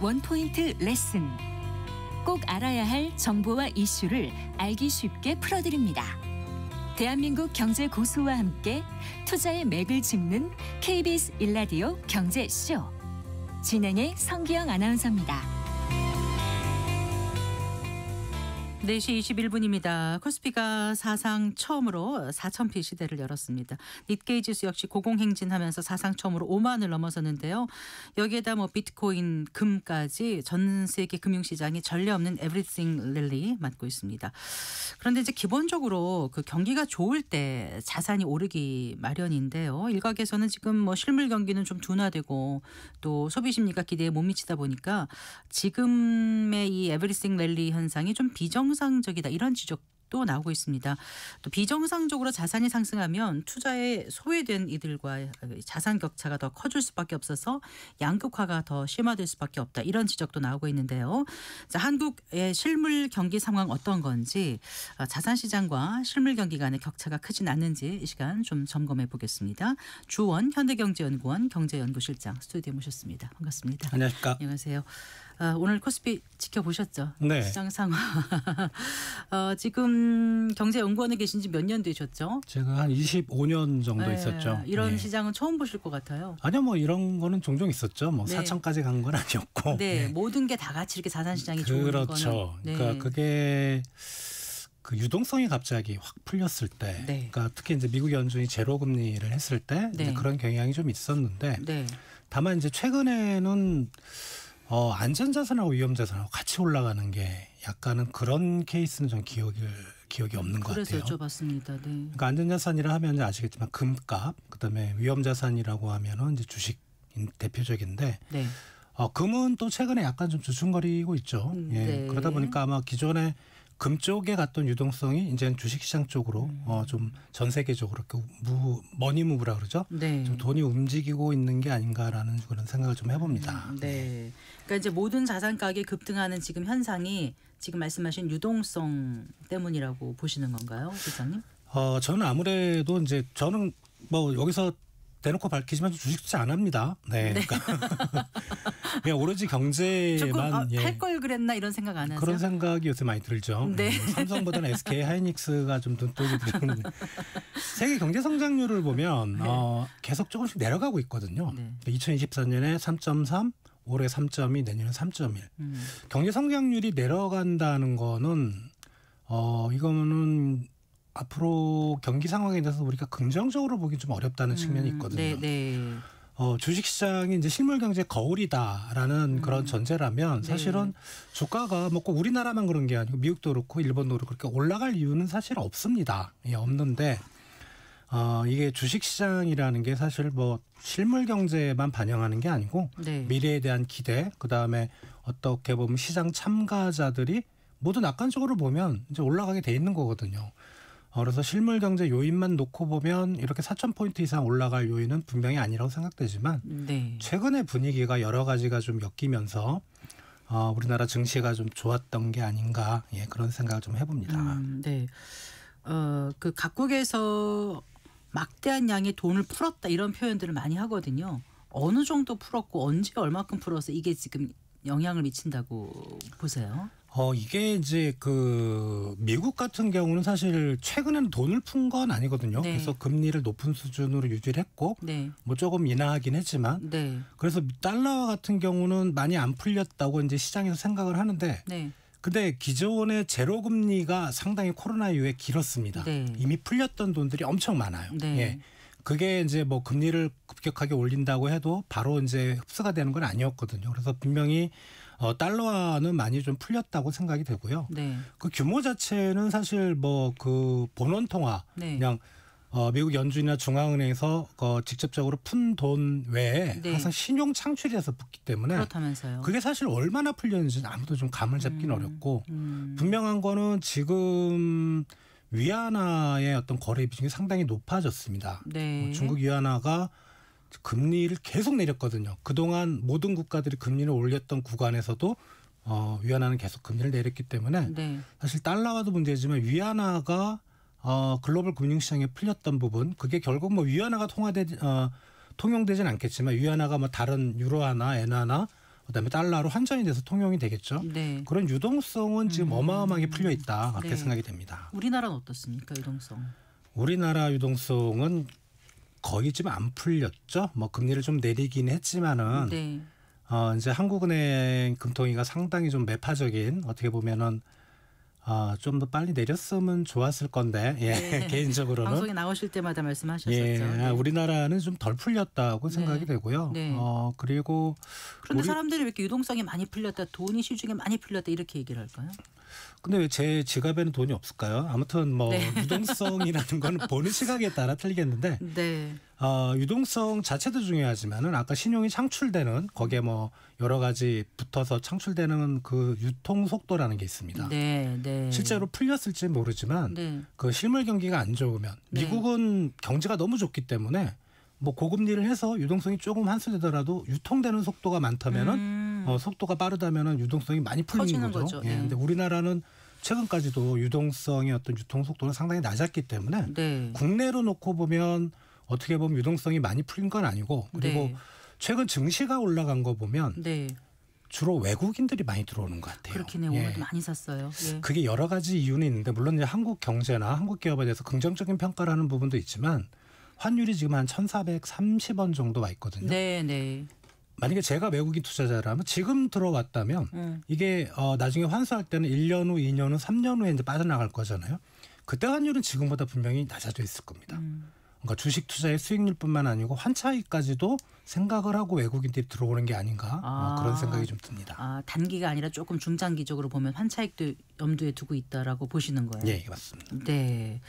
원포인트 레슨. 꼭 알아야 할 정보와 이슈를 알기 쉽게 풀어드립니다. 대한민국 경제 고수와 함께 투자의 맥을 짚는 KBS 1라디오 경제쇼. 진행의 성기영 아나운서입니다. 4시 21분입니다. 코스피가 사상 처음으로 4,000피 시대를 열었습니다. 닛케이 지수 역시 고공행진하면서 사상 처음으로 5만을 넘어섰는데요. 여기에다 비트코인, 금까지 전 세계 금융시장이 전례 없는 에브리띵 랠리 맞고 있습니다. 그런데 이제 기본적으로 그 경기가 좋을 때 자산이 오르기 마련인데요. 일각에서는 지금 실물 경기는 좀 둔화되고 또 소비 심리가 기대에 못 미치다 보니까 지금의 이 에브리띵 랠리 현상이 좀 비정상적이다, 이런 지적도 나오고 있습니다. 또 비정상적으로 자산이 상승하면 투자에 소외된 이들과 자산 격차가 더 커질 수밖에 없어서 양극화가 더 심화될 수밖에 없다, 이런 지적도 나오고 있는데요. 자, 한국의 실물 경기 상황 어떤 건지, 자산 시장과 실물 경기 간의 격차가 크진 않는지 이 시간 좀 점검해 보겠습니다. 주원 현대경제연구원 경제연구실장 스튜디오에 모셨습니다. 반갑습니다. 안녕하십니까. 안녕하세요. 오늘 코스피 지켜보셨죠? 네. 시장 상황. 지금 경제연구원에 계신 지 몇 년 되셨죠? 제가 한 25년 정도 있었죠. 이런 네. 시장은 처음 보실 것 같아요. 아니요, 이런 거는 종종 있었죠. 네. 4천까지 간 건 아니었고. 네, 모든 게 다 같이 이렇게 자산 시장이 좋은 거는. 그렇죠. 네. 그러니까 그게 그 유동성이 갑자기 확 풀렸을 때, 네. 그러니까 특히 이제 미국 연준이 제로 금리를 했을 때 네. 이제 그런 경향이 좀 있었는데, 네. 다만 이제 최근에는 안전자산하고 위험자산하고 같이 올라가는 게 약간은 그런 케이스는 좀 기억이 없는 것 같아요. 그래서 여쭤봤습니다. 네. 그러니까 안전자산이라 하면 이제 아시겠지만 금값, 그다음에 위험자산이라고 하면은 이제 주식 대표적인데, 네. 금은 또 최근에 약간 좀 주춤거리고 있죠. 예. 네. 그러다 보니까 아마 기존에 금 쪽에 갔던 유동성이 이제는 주식시장 쪽으로 좀 전 세계적으로 머니무브라 그러죠. 네. 좀 돈이 움직이고 있는 게 아닌가라는 그런 생각을 좀 해봅니다. 네. 그러니까 이제 모든 자산 가격이 급등하는 지금 현상이 지금 말씀하신 유동성 때문이라고 보시는 건가요, 실장님? 저는 아무래도 이제 저는 여기서 대놓고 밝히지만 주식 투자 안 합니다. 네. 네. 그러니까 그냥 오로지 경제만 할 걸 그랬나 이런 생각 안 하세요? 그런 생각이 요새 많이 들죠. 네. 삼성보다는 SK 하이닉스가 좀 눈독이 들었는데 세계 경제 성장률을 보면 네. 계속 조금씩 내려가고 있거든요. 네. 2024년에 3.3, 올해 3.2, 내년에 3.1. 경제 성장률이 내려간다는 거는 이거는 앞으로 경기 상황에 대해서 우리가 긍정적으로 보기 좀 어렵다는 측면이 있거든요. 네, 네. 주식시장이 이제 실물 경제 거울이다라는 그런 전제라면 사실은 주가가 꼭 우리나라만 그런 게 아니고 미국도 그렇고 일본도 그렇고 그렇게 올라갈 이유는 사실 없습니다. 예, 없는데 이게 주식시장이라는 게 사실 실물 경제만 반영하는 게 아니고 네. 미래에 대한 기대, 그다음에 어떻게 보면 시장 참가자들이 모두 낙관적으로 보면 이제 올라가게 돼 있는 거거든요. 그래서 실물 경제 요인만 놓고 보면 이렇게 4,000포인트 이상 올라갈 요인은 분명히 아니라고 생각되지만 네. 최근의 분위기가 여러 가지가 좀 엮이면서 우리나라 증시가 좀 좋았던 게 아닌가, 그런 생각을 좀 해봅니다. 네. 그 각국에서 막대한 양의 돈을 풀었다, 이런 표현들을 많이 하거든요. 어느 정도 풀었고 언제 얼마큼 풀어서 이게 지금 영향을 미친다고 보세요? 이게 이제 미국 같은 경우는 사실 최근에는 돈을 푼 건 아니거든요. 네. 그래서 금리를 높은 수준으로 유지를 했고, 네. 조금 인하하긴 했지만, 네. 그래서 달러 같은 경우는 많이 안 풀렸다고 이제 시장에서 생각을 하는데, 네. 근데 기존의 제로 금리가 상당히 코로나 이후에 길었습니다. 네. 이미 풀렸던 돈들이 엄청 많아요. 네. 예. 그게 이제 금리를 급격하게 올린다고 해도 바로 이제 흡수가 되는 건 아니었거든요. 그래서 분명히 달러화는 많이 좀 풀렸다고 생각이 되고요. 네. 그 규모 자체는 사실 본원 통화, 네. 그냥 미국 연준이나 중앙은행에서 직접적으로 푼 돈 외에 네. 항상 신용 창출이 돼서 붙기 때문에 그렇다면서요. 그게 사실 얼마나 풀렸는지는 아무도 좀 감을 잡기는 어렵고, 분명한 거는 지금 위안화의 어떤 거래 비중이 상당히 높아졌습니다. 네. 중국 위안화가 금리를 계속 내렸거든요. 그동안 모든 국가들이 금리를 올렸던 구간에서도 위안화는 계속 금리를 내렸기 때문에 네. 사실 달러화도 문제지만 위안화가 글로벌 금융시장에 풀렸던 부분, 그게 결국 위안화가 통용되진 않겠지만 위안화가 다른 유로화나 엔화나 그다음에 달러로 환전이 돼서 통용이 되겠죠. 네. 그런 유동성은 지금 어마어마하게 풀려 있다 그렇게 네. 생각이 됩니다. 우리나라는 어떻습니까, 유동성? 우리나라 유동성은 거의 지금 안 풀렸죠. 뭐 금리를 좀 내리긴 했지만은 네. 이제 한국은행 금통위가 상당히 좀 매파적인 어떻게 보면은 좀 더 빨리 내렸으면 좋았을 건데 네. 개인적으로는 방송에 나오실 때마다 말씀하셨었죠. 네. 우리나라는 좀 덜 풀렸다고 생각이 되고요. 네. 그리고 그런데 사람들이 왜 이렇게 유동성이 많이 풀렸다, 돈이 시중에 많이 풀렸다 이렇게 얘기를 할까요? 근데 왜 제 지갑에는 돈이 없을까요? 아무튼 뭐 네. 유동성이라는 건 보는 시각에 따라 틀리겠는데 네. 유동성 자체도 중요하지만은 아까 신용이 창출되는 거기에 뭐 여러 가지 붙어서 창출되는 그 유통 속도라는 게 있습니다. 네. 네. 실제로 풀렸을지 모르지만 네. 그 실물 경기가 안 좋으면 네. 미국은 경제가 너무 좋기 때문에 뭐 고금리를 해서 유동성이 조금 한수되더라도 유통되는 속도가 많다면은 속도가 빠르다면은 유동성이 많이 풀리는 커지는 거죠. 거죠. 예. 네. 근데 우리나라는 최근까지도 유동성의 어떤 유통 속도는 상당히 낮았기 때문에 네. 국내로 놓고 보면 어떻게 보면 유동성이 많이 풀린 건 아니고 그리고 네. 최근 증시가 올라간 거 보면 네. 주로 외국인들이 많이 들어오는 것 같아요. 그렇긴 해요. 예. 오늘도 많이 샀어요. 예. 그게 여러 가지 이유는 있는데 물론 이제 한국 경제나 한국 기업에 대해서 긍정적인 평가를 하는 부분도 있지만 환율이 지금 한 1,430원 정도 와 있거든요. 네, 네. 만약에 제가 외국인 투자자라면 지금 들어왔다면 이게 나중에 환수할 때는 1년 후, 2년 후, 3년 후에 이제 빠져나갈 거잖아요. 그때 환율은 지금보다 분명히 낮아져 있을 겁니다. 그러니까 주식 투자의 수익률뿐만 아니고 환차익까지도 생각을 하고 외국인들이 들어오는 게 아닌가 그런 생각이 좀 듭니다. 단기가 아니라 조금 중장기적으로 보면 환차익도 염두에 두고 있다라고 보시는 거예요. 예, 맞습니다. 네.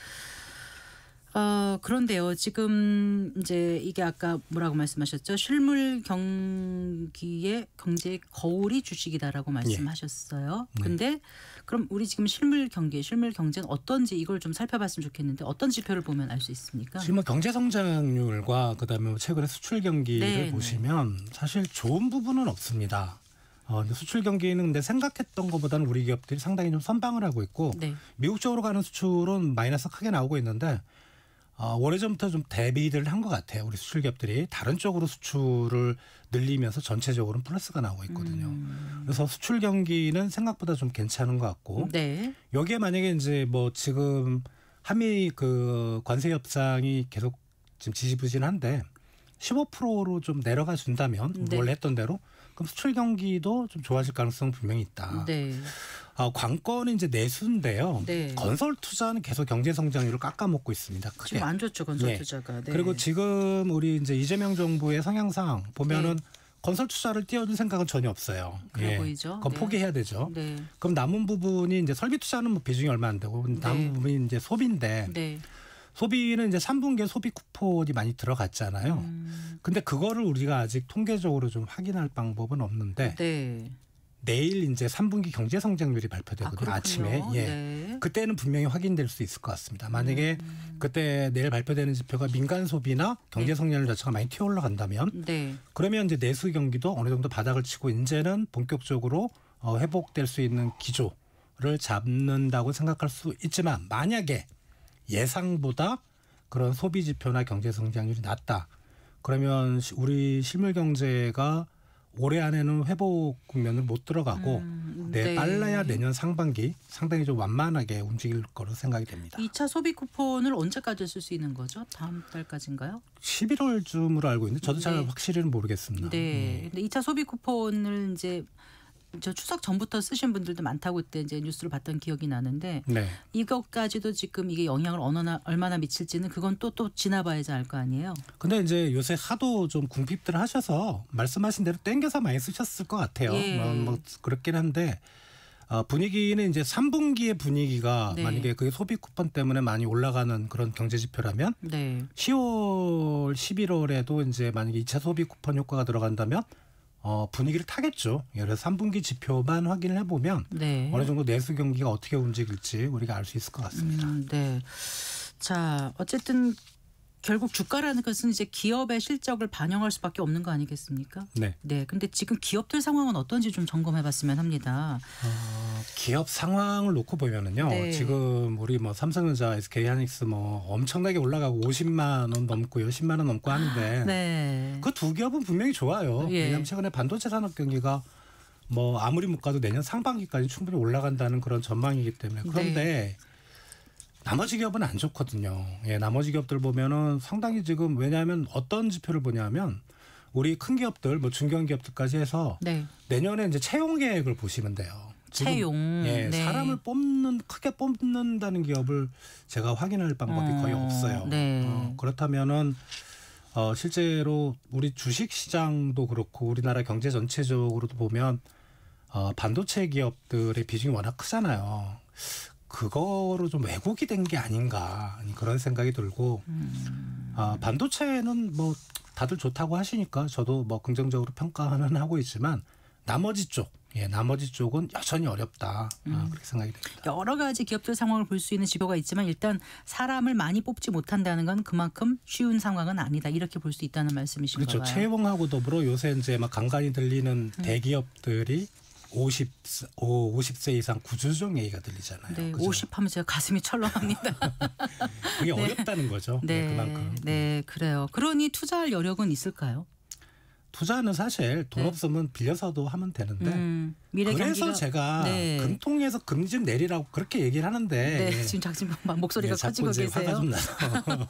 그런데요. 지금 이제 이게 아까 뭐라고 말씀하셨죠? 실물 경기의 경제의 거울이 주식이다라고 말씀하셨어요. 네. 근데 그럼 우리 지금 실물 경제는 어떤지 이걸 좀 살펴봤으면 좋겠는데 어떤 지표를 보면 알 수 있습니까? 지금 뭐 경제 성장률과 그다음에 최근에 수출 경기를 네, 보시면 사실 좋은 부분은 없습니다. 근데 수출 경기는 근데 생각했던 것보다는 우리 기업들이 상당히 좀 선방을 하고 있고 네. 미국 쪽으로 가는 수출은 마이너스 크게 나오고 있는데 오래전부터 좀 대비를 한 것 같아요. 우리 수출 기업들이 다른 쪽으로 수출을 늘리면서 전체적으로는 플러스가 나오고 있거든요. 그래서 수출 경기는 생각보다 좀 괜찮은 것 같고 네. 여기에 만약에 이제 뭐 지금 한미 그 관세 협상이 계속 지금 지지부진한데 15%로 좀 내려가 준다면 네. 원래 했던 대로 그럼 수출 경기도 좀 좋아질 가능성 분명히 있다. 네. 관건은 이제 내수인데요. 네. 건설 투자는 계속 경제 성장률을 깎아먹고 있습니다. 크게. 지금 안 좋죠, 건설 예. 투자가. 네. 그리고 지금 우리 이제 이재명 정부의 성향상 보면은 건설 투자를 띄워줄 생각은 전혀 없어요. 그래 보이죠. 그건 네. 포기해야 되죠. 네. 그럼 남은 부분이 이제 설비 투자는 뭐 비중이 얼마 안 되고 남은 부분이 이제 소비인데 네. 소비는 이제 3분기에 소비 쿠폰이 많이 들어갔잖아요. 근데 그거를 우리가 아직 통계적으로 좀 확인할 방법은 없는데 네. 내일 이제 3분기 경제 성장률이 발표되거든요. 아침에. 예. 네. 그때는 분명히 확인될 수 있을 것 같습니다. 만약에 그때 내일 발표되는 지표가 민간 소비나 경제 성장률 자체가 많이 튀어 올라간다면 네. 그러면 이제 내수 경기도 어느 정도 바닥을 치고 이제는 본격적으로 회복될 수 있는 기조를 잡는다고 생각할 수 있지만 만약에 예상보다 그런 소비 지표나 경제 성장률이 낮다. 그러면 우리 실물 경제가 올해 안에는 회복 국면을 못 들어가고 네. 빨라야 내년 상반기 상당히 좀 완만하게 움직일 거로 생각이 됩니다. 2차 소비 쿠폰을 언제까지 쓸 수 있는 거죠? 다음 달까지인가요? 11월쯤으로 알고 있는데 저도 잘 네. 확실히는 모르겠습니다. 네. 근데 2차 소비 쿠폰을 이제 저 추석 전부터 쓰신 분들도 많다고 그때 이제 뉴스를 봤던 기억이 나는데 네. 이것까지도 지금 이게 영향을 얼마나 미칠지는 그건 또 지나봐야지 알 거 아니에요. 근데 이제 요새 하도 좀 궁핍들 하셔서 말씀하신 대로 땡겨서 많이 쓰셨을 것 같아요. 예. 뭐 그렇긴 한데 분위기는 이제 3분기의 분위기가 네. 만약에 그게 소비 쿠폰 때문에 많이 올라가는 그런 경제 지표라면 네. 10월, 11월에도 이제 만약에 2차 소비 쿠폰 효과가 들어간다면 분위기를 타겠죠. 그래서 3분기 지표만 확인을 해보면 네. 어느 정도 내수 경기가 어떻게 움직일지 우리가 알 수 있을 것 같습니다. 네. 자, 어쨌든 결국 주가라는 것은 이제 기업의 실적을 반영할 수밖에 없는 거 아니겠습니까? 네. 네. 근데 지금 기업들 상황은 어떤지 좀 점검해봤으면 합니다. 기업 상황을 놓고 보면은요. 네. 지금 우리 뭐 삼성전자, SK하이닉스 뭐 엄청나게 올라가고 50만 원 넘고요, 10만 원 넘고 하는데 네. 그 두 기업은 분명히 좋아요. 예. 왜냐하면 최근에 반도체 산업 경기가 뭐 아무리 못 가도 내년 상반기까지 충분히 올라간다는 그런 전망이기 때문에 그런데 나머지 기업은 안 좋거든요. 예, 나머지 기업들 보면은 상당히 지금 왜냐하면 어떤 지표를 보냐면 우리 큰 기업들 뭐 중견 기업들까지 해서 네. 내년에 이제 채용 계획을 보시면 돼요. 지금, 채용. 예, 네. 사람을 크게 뽑는다는 기업을 제가 확인할 방법이 거의 없어요. 네. 그렇다면은 실제로 우리 주식 시장도 그렇고 우리나라 경제 전체적으로도 보면 반도체 기업들의 비중이 워낙 크잖아요. 그거로 좀 왜곡이 된 게 아닌가 그런 생각이 들고 반도체는 뭐 다들 좋다고 하시니까 저도 뭐 긍정적으로 평가는 하고 있지만 나머지 쪽은 여전히 어렵다 그렇게 생각이 됩니다. 여러 가지 기업들 상황을 볼 수 있는 지표가 있지만 일단 사람을 많이 뽑지 못한다는 건 그만큼 쉬운 상황은 아니다 이렇게 볼 수 있다는 말씀이신가요? 그렇죠. 채용하고 더불어 요새 이제 막 간간히 들리는 대기업들이 50세 이상 구조조정 얘기가 들리잖아요. 네, 그죠? 50 하면 제가 가슴이 철렁합니다. 그게 어렵다는 거죠. 네, 그만큼. 네, 그래요. 그러니 투자할 여력은 있을까요? 투자는 사실 돈 네. 없으면 빌려서도 하면 되는데 미래 그래서 경기가 제가 네. 금통에서 금리 좀 내리라고 그렇게 얘기를 하는데 네, 지금 작심 목소리가 자꾸 커지고 이제 계세요. 화가 좀 나서.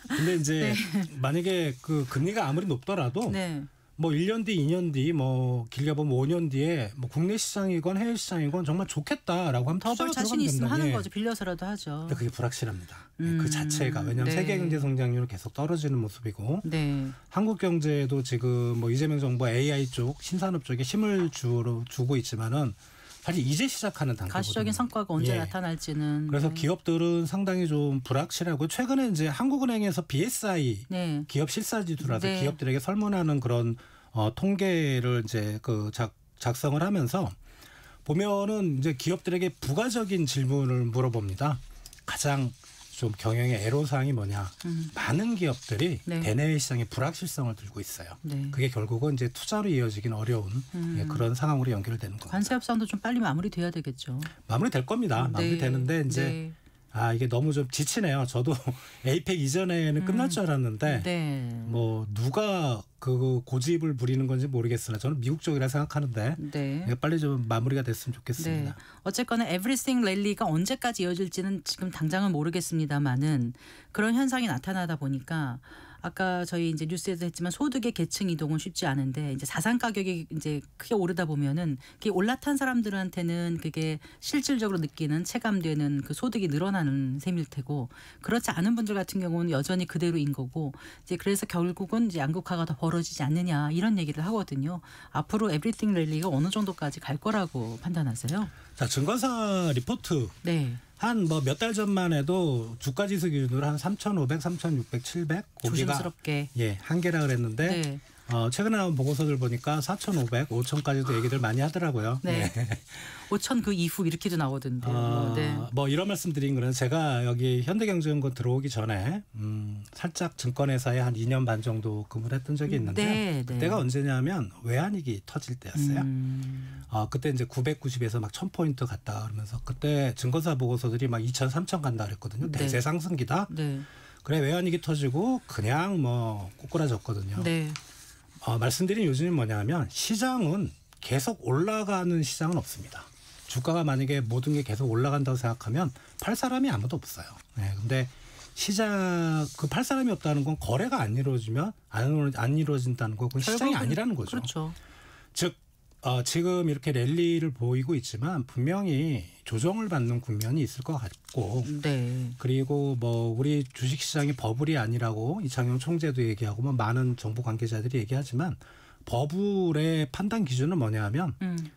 근데 이제 만약에 그 금리가 아무리 높더라도 네. 뭐 1년 뒤, 2년 뒤, 뭐 길게 보면 5년 뒤에 뭐 국내 시장이건 해외 시장이건 정말 좋겠다라고 하면 더 벌 투자가 자신 들어가면 있으면 된다. 하는 예. 거죠. 빌려서라도 하죠. 근데 그게 불확실합니다. 그 자체가 왜냐하면 네. 세계 경제 성장률은 계속 떨어지는 모습이고 네. 한국 경제도 지금 뭐 이재명 정부가 AI 쪽 신산업 쪽에 힘을 주고 있지만은 사실 이제 시작하는 단계거든요. 가시적인 성과가 언제 예. 나타날지는. 그래서 네. 기업들은 상당히 좀 불확실하고 최근에 이제 한국은행에서 BSI 네. 기업 실사지수라서 네. 기업들에게 설문하는 그런 통계를 이제 작성을 하면서 보면은 이제 기업들에게 부가적인 질문을 물어봅니다. 가장 좀 경영의 애로사항이 뭐냐? 많은 기업들이 네. 대내외 시장의 불확실성을 들고 있어요. 네. 그게 결국은 이제 투자로 이어지긴 어려운 그런 상황으로 연결되는 겁니다. 관세 협상도 좀 빨리 마무리돼야 되겠죠. 마무리될 겁니다. 네. 마무리되는데 이제 네. 이게 너무 좀 지치네요. 저도 에이펙 이전에는 끝날 줄 알았는데 네. 뭐 누가 그 고집을 부리는 건지 모르겠으나 저는 미국 쪽이라 생각하는데 네. 이게 빨리 좀 마무리가 됐으면 좋겠습니다. 네. 어쨌거나 에브리띵 랠리가 언제까지 이어질지는 지금 당장은 모르겠습니다만은 그런 현상이 나타나다 보니까 아까 저희 이제 뉴스에도 했지만 소득의 계층 이동은 쉽지 않은데 이제 자산 가격이 이제 크게 오르다 보면은 그게 올라탄 사람들한테는 그게 실질적으로 느끼는 체감되는 그 소득이 늘어나는 셈일 테고 그렇지 않은 분들 같은 경우는 여전히 그대로인 거고 이제 그래서 결국은 이제 양극화가 더 벌어지지 않느냐 이런 얘기를 하거든요. 앞으로 에브리띵 랠리가 어느 정도까지 갈 거라고 판단하세요? 자, 증권사 리포트 네. 한 뭐 몇 달 전만 해도 주가 지수 기준으로 한 3,500, 3,600, 700 고기가 조심스럽게. 한계라 그랬는데 네. 최근에 나온 보고서들 보니까 4,500, 5,000까지도 얘기들 많이 하더라고요. 네. 5천 그 이후 이렇게도 나오던데요. 네. 뭐 이런 말씀 드린 거는 제가 여기 현대경제연구원 들어오기 전에 살짝 증권회사에 한 2년 반 정도 근무를 했던 적이 있는데 네, 그때가 네. 언제냐면 외환위기 터질 때였어요. 그때 이제 990에서 막 1000포인트 갔다 그러면서 그때 증권사 보고서들이 막 2,000, 3,000 간다 그랬거든요. 네. 대세 상승기다. 네. 그래 외환위기 터지고 그냥 뭐 꼬꾸라졌거든요. 네. 말씀드린 요즘은 뭐냐면 시장은 계속 올라가는 시장은 없습니다. 주가가 만약에 모든 게 계속 올라간다고 생각하면 팔 사람이 아무도 없어요. 네, 근데 시장 그 팔 사람이 없다는 건 거래가 안 이루어지면 안 이루어진다는 거 그건 시장이 아니라는 거죠. 그렇죠. 즉 지금 이렇게 랠리를 보이고 있지만 분명히 조정을 받는 국면이 있을 것 같고 네. 그리고 뭐 우리 주식시장이 버블이 아니라고 이창용 총재도 얘기하고 뭐 많은 정부 관계자들이 얘기하지만 버블의 판단 기준은 뭐냐면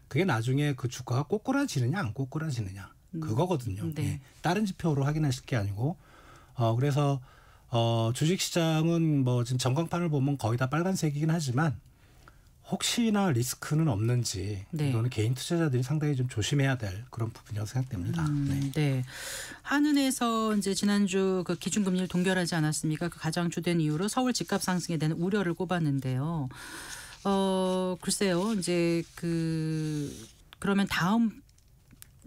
그게 나중에 그 주가가 꼬꾸라지느냐 안 꼬꾸라지느냐 그거거든요. 네. 예, 다른 지표로 확인하실 게 아니고 그래서 주식시장은 뭐 지금 전광판을 보면 거의 다 빨간색이긴 하지만 혹시나 리스크는 없는지 네. 이거는 개인 투자자들이 상당히 좀 조심해야 될 그런 부분이라고 생각됩니다. 네. 네. 한은에서 이제 지난주 그 기준금리를 동결하지 않았습니까? 그 가장 주된 이유로 서울 집값 상승에 대한 우려를 꼽았는데요. 글쎄요. 이제 그러면 다음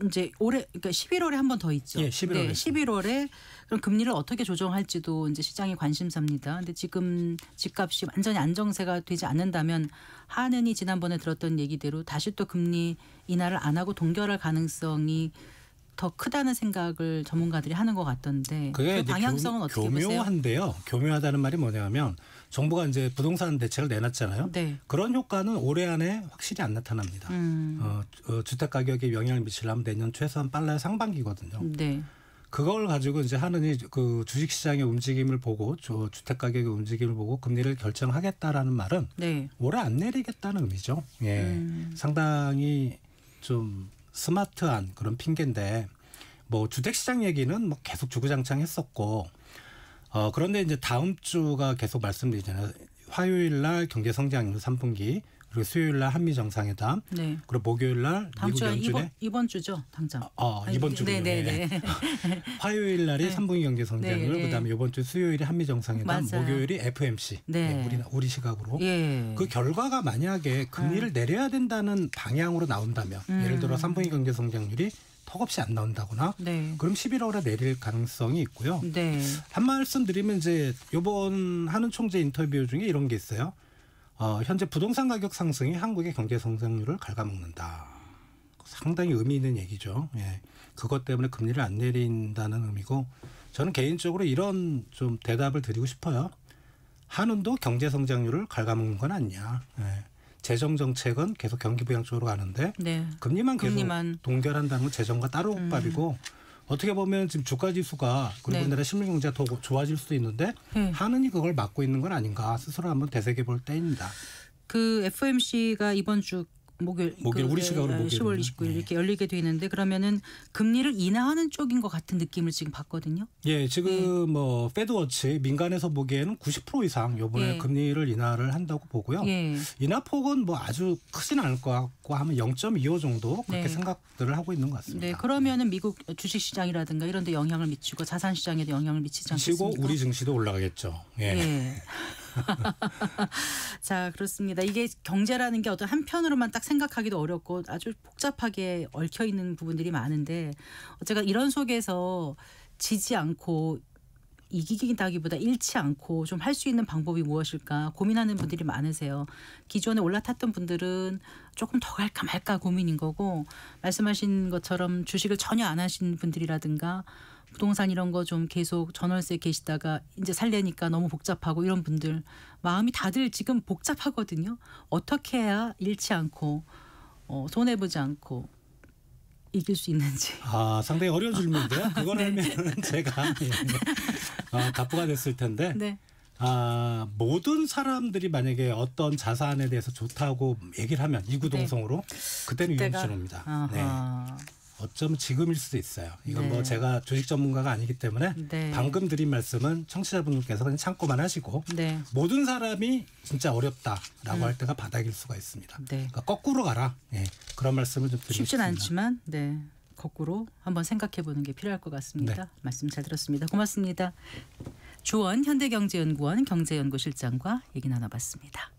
이제 올해 그러니까 11월에 한 번 더 있죠. 예, 11월에. 네, 11월에 그럼 금리를 어떻게 조정할지도 이제 시장이 관심사입니다. 근데 지금 집값이 완전히 안정세가 되지 않는다면 한은이 지난번에 들었던 얘기대로 다시 또 금리 인하를 안 하고 동결할 가능성이 더 크다는 생각을 전문가들이 하는 것 같던데 그게 그 방향성은 어떻게 보세요? 교묘한데요. 교묘하다는 말이 뭐냐면 정부가 이제 부동산 대책을 내놨잖아요. 네. 그런 효과는 올해 안에 확실히 안 나타납니다. 주택 가격에 영향을 미치려면 내년 최소한 빨라야 상반기거든요. 네. 그걸 가지고 이제 한은이 그 주식 시장의 움직임을 보고 주택 가격의 움직임을 보고 금리를 결정하겠다라는 말은 네. 올해 안 내리겠다는 의미죠. 예. 상당히 좀 스마트한 그런 핑계인데 뭐 주택 시장 얘기는 뭐 계속 주구장창했었고 그런데 이제 다음 주가 계속 말씀드리잖아요. 화요일 날 경제 성장률 3분기 그리고 수요일 날 한미 정상회담 네. 그리고 목요일 날 다음 미국 주가 연준에 이번 주죠, 당장. 이번 주군요. 네네네. 화요일 날이 네. 3분기 경제 성장률, 네. 그다음에 이번 주 수요일이 한미 정상회담, 맞아요. 목요일이 FMC. 네. 우리 시각으로. 예. 그 결과가 만약에 금리를 내려야 된다는 방향으로 나온다면, 예를 들어 3분기 경제 성장률이 턱없이 안 나온다거나, 네. 그럼 11월에 내릴 가능성이 있고요. 네. 한 말씀 드리면 이제 이번 한은 총재 인터뷰 중에 이런 게 있어요. 현재 부동산 가격 상승이 한국의 경제 성장률을 갉아먹는다. 상당히 의미 있는 얘기죠. 예. 그것 때문에 금리를 안 내린다는 의미고 저는 개인적으로 이런 좀 대답을 드리고 싶어요. 한은도 경제 성장률을 갉아먹는 건 아니냐. 예. 재정 정책은 계속 경기 부양 쪽으로 가는데 네. 금리만 계속 동결한다는 건 재정과 따로 법밥이고 어떻게 보면 지금 주가 지수가 그리고 네. 우리나라 실물 경제가 더 좋아질 수도 있는데 한은이 그걸 막고 있는 건 아닌가 스스로 한번 되새겨 볼 때입니다. 그 FOMC가 이번 주 목요일 우리 시각으로 목요일 10월 29일 이렇게 열리게 돼 있는데 그러면은 금리를 인하하는 쪽인 것 같은 느낌을 지금 받거든요. 예, 지금 뭐 페드워치 민간에서 보기에는 90% 이상 이번에 예. 금리를 인하를 한다고 보고요. 예. 인하폭은 뭐 아주 크진 않을 것 같고 하면 0.25 정도 그렇게 네. 생각들을 하고 있는 것 같습니다. 네, 그러면은 미국 주식 시장이라든가 이런 데 영향을 미치고 자산 시장에도 영향을 미치지 않겠습니까? 미치고 우리 증시도 올라가겠죠. 예. 예. 자, 그렇습니다. 이게 경제라는 게 어떤 한편으로만 딱 생각하기도 어렵고 아주 복잡하게 얽혀 있는 부분들이 많은데 어쨌든 이런 속에서 지지 않고 이기기다기보다 잃지 않고 좀 할 수 있는 방법이 무엇일까 고민하는 분들이 많으세요. 기존에 올라탔던 분들은 조금 더 갈까 말까 고민인 거고 말씀하신 것처럼 주식을 전혀 안 하신 분들이라든가 부동산 이런 거 좀 계속 전월세 계시다가 이제 살려니까 너무 복잡하고 이런 분들 마음이 다들 지금 복잡하거든요. 어떻게 해야 잃지 않고 손해보지 않고 이길 수 있는지. 상당히 어려운 질문인데요. 그걸 하면 제가 답부가 됐을 텐데 네. 모든 사람들이 만약에 어떤 자산에 대해서 좋다고 얘기를 하면 이구동성으로 그때는 위험천입니다. 네. 어쩌면 지금일 수도 있어요. 이건 네. 뭐 제가 주식 전문가가 아니기 때문에 네. 방금 드린 말씀은 청취자분들께서 그냥 참고만 하시고 네. 모든 사람이 진짜 어렵다라고 할 때가 바닥일 수가 있습니다. 네. 그러니까 거꾸로 가라. 예, 그런 말씀을 좀 드리고 쉽진 싶습니다. 않지만 네. 거꾸로 한번 생각해 보는 게 필요할 것 같습니다. 네. 말씀 잘 들었습니다. 고맙습니다. 주원 현대경제연구원 경제연구실장과 얘기 나눠봤습니다.